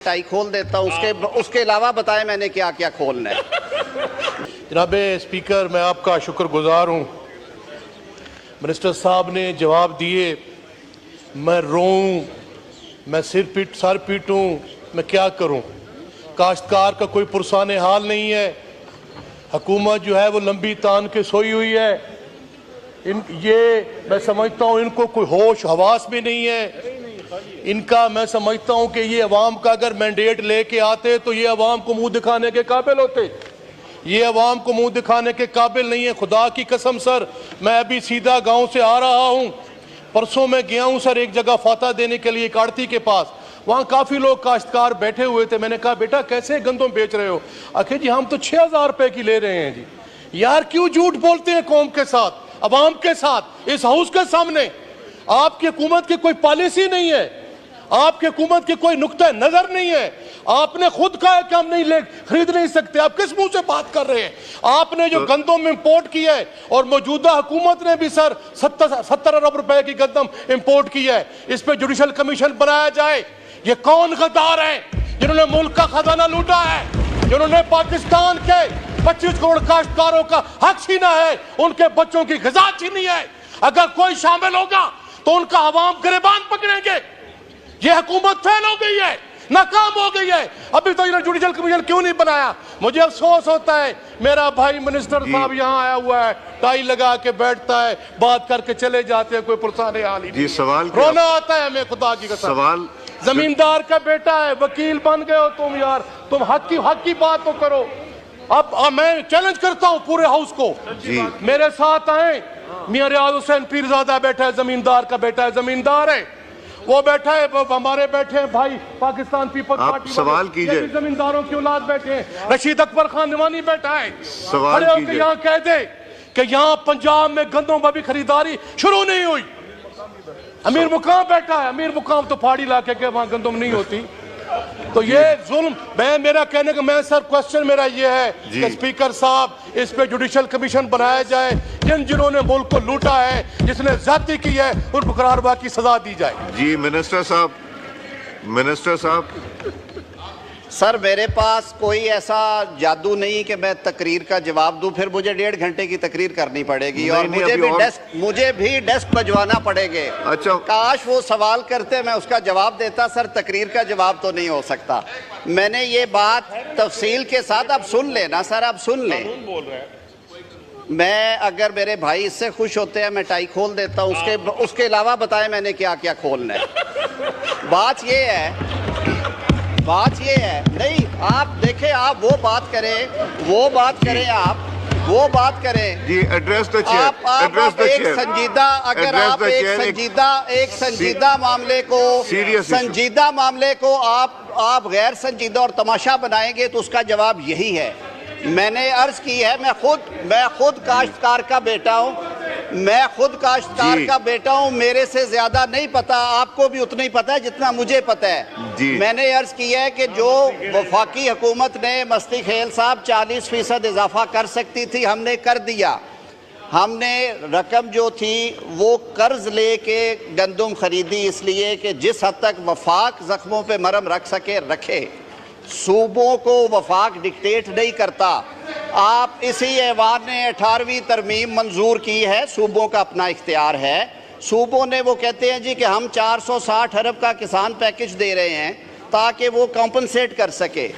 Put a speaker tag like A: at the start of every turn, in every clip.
A: Tie खोल देता हूँ, उसके अलावा बताएं मैंने क्या क्या खोलना है।
B: जनाब स्पीकर, मैं आपका शुक्रगुजार हूँ। मिनिस्टर साहब ने जवाब दिए, मैं रोऊं, मैं सर पीटूं, मैं क्या करूं। काश्तकार का कोई पुरसाने हाल नहीं है। हुकूमत जो है वो लंबी तान के सोई हुई है। मैं समझता हूँ इनको कोई होश हवास भी नहीं है। इनका मैं समझता हूँ कि ये अवाम का अगर मैंडेट लेके आते तो ये अवाम को मुंह दिखाने के काबिल होते। ये अवाम को मुंह दिखाने के काबिल नहीं है। खुदा की कसम सर, मैं अभी सीधा गांव से आ रहा हूँ। परसों मैं गया हूँ सर एक जगह फाता देने के लिए काड़ती के पास। वहाँ काफ़ी लोग काश्तकार बैठे हुए थे। मैंने कहा बेटा कैसे गंदम बेच रहे हो? आखिर जी हम तो 6,000 रुपए की ले रहे हैं जी। यार क्यों झूठ बोलते हैं कौम के साथ, अवाम के साथ, इस हाउस के सामने? आपकी हुकूमत की कोई पॉलिसी नहीं है, आपकी हुकूमत की कोई नुक्ता नजर नहीं है। आपने खुद कहा है कि हम खरीद नहीं सकते। आप किस मुंह से बात कर रहे हैं? आपने जो गंदम इंपोर्ट की है और मौजूदा हुकूमत ने भी सर 70 अरब रुपए की गंदम इंपोर्ट की है, इस पे जुडिशल कमीशन बनाया जाए। ये कौन गद्दार है जिन्होंने मुल्क का खजाना लूटा है, जिन्होंने पाकिस्तान के 25 करोड़ काश्तकारों का हक छीना है, उनके बच्चों की ग़िज़ा छीनी है। अगर कोई शामिल होगा तो उनका अवाम गिरबान पकड़ेंगे। ये हुकूमत फेल हो गई है, नाकाम हो गई है। अभी तो इन्होंने जुडिशल कमीशन क्यों नहीं बनाया? मुझे अफसोस होता है। मेरा भाई मिनिस्टर साहब यहाँ आया हुआ है, टाई लगा के बैठता है, बात करके चले जाते हैं, कोई पुरसाने हाल ही नहीं।
C: सवाल
B: रोना आता है हमें खुदा की कसम।
C: सवाल
B: जमींदार का बेटा है, वकील बन गए हो तुम यार, तुम हक की बात तो करो। अब मैं चैलेंज करता हूँ पूरे हाउस को, मेरे साथ आए। मियां रियाज हुसैन पीरजादा बैठा है, जमींदार का बेटा है, जमींदार है वो बैठा है, हमारे बैठे हैं भाई पाकिस्तान पीपल्स पार्टी
C: सवाल कीजिए।
B: जमींदारों की औलाद बैठे हैं, रशीद अकबर खान नवानी बैठा है।
C: सवाल कीजिए।
B: यहाँ कह दे कि यहाँ पंजाब में गंदम अभी खरीदारी शुरू नहीं हुई। अमीर मुकाम बैठा है, अमीर मुकाम तो पहाड़ी इलाके के वहां गंदम नहीं होती। तो ये जुल्म, मेरा कहने का सर क्वेश्चन मेरा ये है कि स्पीकर साहब इस पे जुडिशल कमीशन बनाया जाए। जिन्होंने मुल्क को लूटा है, जिसने ज्यादती की है, उनको करारवा की सजा दी जाए।
C: जी मिनिस्टर साहब
A: सर मेरे पास कोई ऐसा जादू नहीं कि मैं तकरीर का जवाब दूं, फिर मुझे 1.5 घंटे की तकरीर करनी पड़ेगी और मुझे भी डेस्क बजवाना पड़ेंगे।
C: अच्छा,
A: काश वो सवाल करते मैं उसका जवाब देता। सर तकरीर का जवाब तो नहीं हो सकता। मैंने ये बात तफसील के साथ, आप सुन लेना सर, आप सुन लें। मैं अगर मेरे भाई इससे खुश होते हैं मैं टाई खोल देता हूँ, उसके अलावा बताएं मैंने क्या क्या खोलना है। बात ये है नहीं, आप देखें, आप वो बात करें आप
C: जी एड्रेस द चेयर।
A: एक संजीदा, अगर आप एक संजीदा मामले को आप गैर संजीदा और तमाशा बनाएंगे तो उसका जवाब यही है। मैंने अर्ज की है, मैं खुद काश्तकार का बेटा हूं, मेरे से ज्यादा नहीं पता, आपको भी उतना ही पता है जितना मुझे पता है। मैंने अर्ज की है कि जो वफाकी हुकूमत ने मस्ती खेल साहब 40% इजाफा कर सकती थी, हमने कर दिया। हमने रकम जो थी वो कर्ज लेके गंदम खरीदी, इसलिए कि जिस हद तक वफाक जख्मों पे मरहम रख सके रखे। सूबों को वफाक डिक्टेट नहीं करता। आप इसी ऐवान ने 18वीं तरमीम मंजूर की है, सूबों का अपना इख्तियार है। सूबों ने वो कहते हैं जी कि हम 460 अरब का किसान पैकेज दे रहे हैं ताकि वो कॉम्पनसेट कर सके।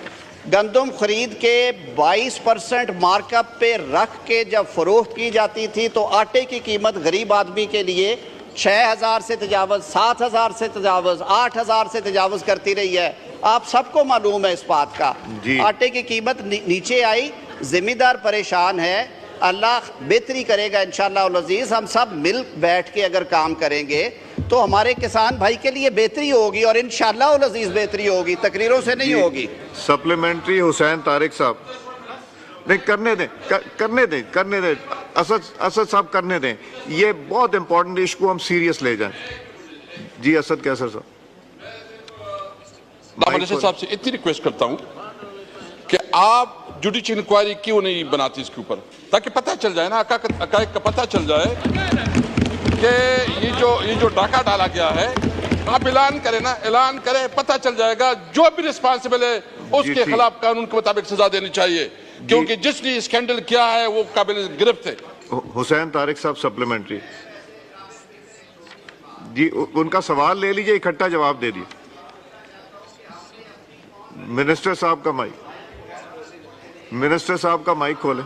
A: गंदम खरीद के 22% मार्कअप पे रख के जब फरोख्त की जाती थी तो आटे की कीमत गरीब आदमी के लिए 6,000 से तजावज़, 7,000 से तजावज़, 8,000 से तजावज़ करती रही है। आप सबको मालूम है इस बात का। आटे की कीमत नीचे आई, जिम्मेदार परेशान है। अल्लाह बेहतरी करेगा इंशाअल्लाह अज़ीज़। हम सब मिल बैठ के अगर काम करेंगे तो हमारे किसान भाई के लिए बेहतरी होगी और इंशाअल्लाह अज़ीज़ बेहतरी होगी, तकरीरों से नहीं होगी।
C: सप्लीमेंट्री हुसैन तारिक साहब नहीं, करने दें असद साहब करने दें। ये बहुत इंपॉर्टेंट इशू को हम सीरियस ले जाएं। जी असद कैसर साहब।
D: साहब से इतनी रिक्वेस्ट करता हूं कि आप जुडिशियल इंक्वायरी क्यों नहीं बनाती इसके ऊपर, ताकि पता चल जाए ना, हक़ाइक़ का पता चल जाए कि ये जो डाका डाला गया है आप ऐलान करें ना, ऐलान करें, पता चल जाएगा। जो भी रिस्पॉन्सिबल है उसके
C: ठीक।
D: खिलाफ कानून के मुताबिक सजा देनी चाहिए, क्योंकि जिसने स्कैंडल किया है वो काबिल गिरफ्त है।
C: हुसैन तारिक साहब सप्लीमेंट्री जी, उनका सवाल ले लीजिए, इकट्ठा जवाब दे दिए। मिनिस्टर साहब का माइक, मिनिस्टर साहब का माइक खोले।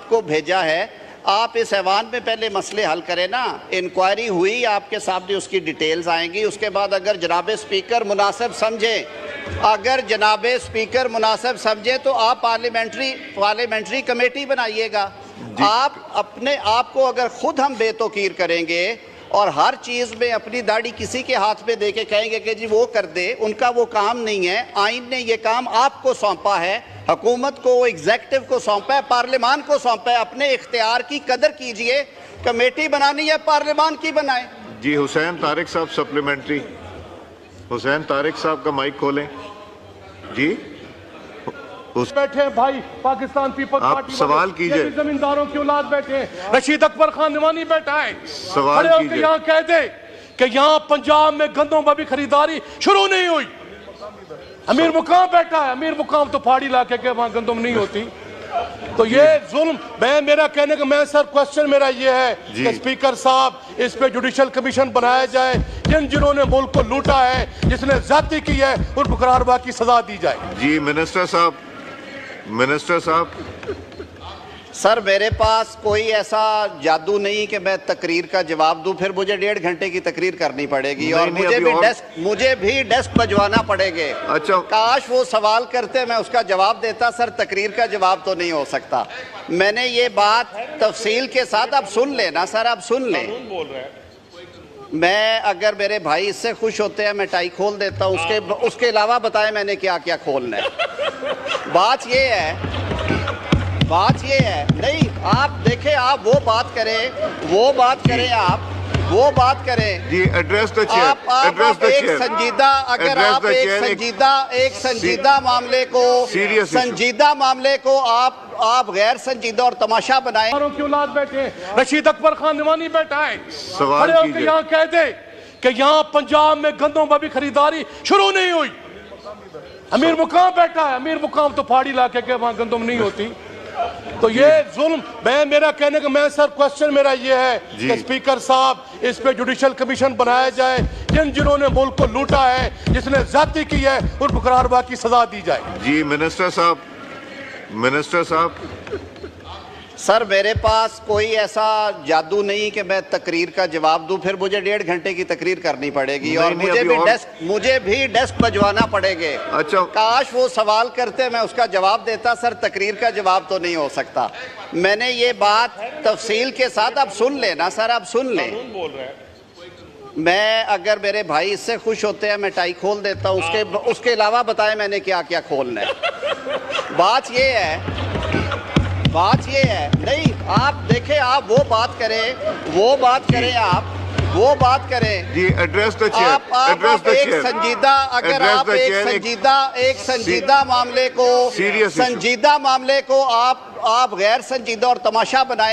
A: को भेजा है, आप इस ऐवान में पहले मसले हल करें ना। इंक्वायरी हुई, आपके सामने उसकी डिटेल्स आएंगी। उसके बाद अगर जनाब स्पीकर मुनासिब समझे, अगर जनाब स्पीकर मुनासिब समझे तो आप पार्लियामेंट्री कमेटी बनाइएगा। आप अपने आप को अगर खुद हम बेतौकीर करेंगे और हर चीज़ में अपनी दाढ़ी किसी के हाथ में दे के कहेंगे कि जी वो कर दे, उनका वो काम नहीं है। आइन ने ये काम आपको सौंपा है, हुकूमत को, एग्जेक्टिव को सौंपा है, पार्लियामान को सौंपा है। अपने इख्तियार की कदर कीजिए। कमेटी बनानी है, पार्लियामान की बनाए।
C: जी, हुसैन तारिक साहब सप्लीमेंट्री। हुसैन तारिक साहब का माइक खोलें जी।
B: बैठे हैं भाई पाकिस्तान पीपल्स
C: आप
B: पार्टी
C: सवाल
B: वाले,
C: कीजिए।
B: ये भी जमींदारों की औलाद बैठे हैं। रशीद अकबर खान निवानी बैठा है,
C: सवाल
B: खड़े होकर
C: कीजिए।
B: यहाँ कह दे कि यहाँ पंजाब में गंदम की खरीदारी शुरू नहीं हुई। अमीर मुकाम बैठा है, अमीर मुकाम तो पहाड़ी इलाके के, वहां गंदम नहीं होती। तो ये जुल्म, मेरा कहने का मैं सर क्वेश्चन मेरा ये है कि स्पीकर साहब इस पे जुडिशल कमीशन बनाया जाए। जिन्होंने मुल्क को लूटा है, जिसने ज्यादती की है, उन मुकर्रर की सजा दी जाए।
C: जी, मिनिस्टर साहब, मिनिस्टर साहब।
A: सर, मेरे पास कोई ऐसा जादू नहीं कि मैं तकरीर का जवाब दूं, फिर मुझे 1.5 घंटे की तकरीर करनी पड़ेगी और
C: नहीं,
A: मुझे
C: अभी
A: भी
C: और-
A: मुझे भी डेस्क बजवाना पड़ेगे।
C: अच्छा।
A: काश वो सवाल करते, मैं उसका जवाब देता। सर, तकरीर का जवाब तो नहीं हो सकता। मैंने ये बात तफसील के साथ, आप सुन लेना सर, आप सुन लें। मैं, अगर मेरे भाई इससे खुश होते हैं, मैं टाई खोल देता हूँ। उसके अलावा बताएं मैंने क्या क्या खोलना है। बात ये है, बात ये है, नहीं आप देखें, आप वो बात करें, आप वो बात करें
C: जी, एड्रेस द चेयर,
A: आप
C: एड्रेस द
A: एक
C: चेयर।
A: संजीदा, अगर आप एक संजीदा मामले को,
C: Serious issue।
A: संजीदा मामले को आप गैर संजीदा और तमाशा बनाएं।
B: की औलाद बैठे हैं। रशीद अकबर खान निवानी बैठा है,
C: सवाल
B: खड़े होकर
C: कीजिए।
B: यहाँ कह दे कि यहाँ पंजाब में गंदम की खरीदारी शुरू नहीं हुई। अमीर मुकाम बैठा है, अमीर मुकाम तो पहाड़ी इलाके के, वहां गंदम नहीं होती। तो ये जुल्म, मेरा कहने का मैं सर क्वेश्चन मेरा ये है कि स्पीकर साहब इस पे जुडिशल कमीशन बनाया जाए। जिन्होंने मुल्क को लूटा है, जिसने ज्यादती की है, उन मुकर्रर की सजा दी जाए।
C: जी, मिनिस्टर साहब, मिनिस्टर साहब।
A: सर, मेरे पास कोई ऐसा जादू नहीं कि मैं तकरीर का जवाब दूं, फिर मुझे 1.5 घंटे की तकरीर करनी पड़ेगी और
C: नहीं,
A: मुझे
C: अभी
A: भी
C: और-
A: मुझे भी डेस्क बजवाना पड़ेगे।
C: अच्छा।
A: काश वो सवाल करते, मैं उसका जवाब देता। सर, तकरीर का जवाब तो नहीं हो सकता। मैंने ये बात तफसील के साथ, आप सुन लेना सर, आप सुन लें। मैं, अगर मेरे भाई इससे खुश होते हैं, मैं टाई खोल देता हूँ। उसके अलावा बताएं मैंने क्या क्या खोलना है। बात ये है, नहीं आप देखें, आप वो बात करें, आप वो बात करें।
C: जी, एड्रेस द चेयर,
A: आप
C: एड्रेस द
A: एक
C: चेयर।
A: संजीदा, अगर
C: Address
A: आप
C: the
A: एक
C: chair,
A: संजीदा मामले को,
C: Serious issue।
A: संजीदा मामले को आप गैर संजीदा और तमाशा बनाएं।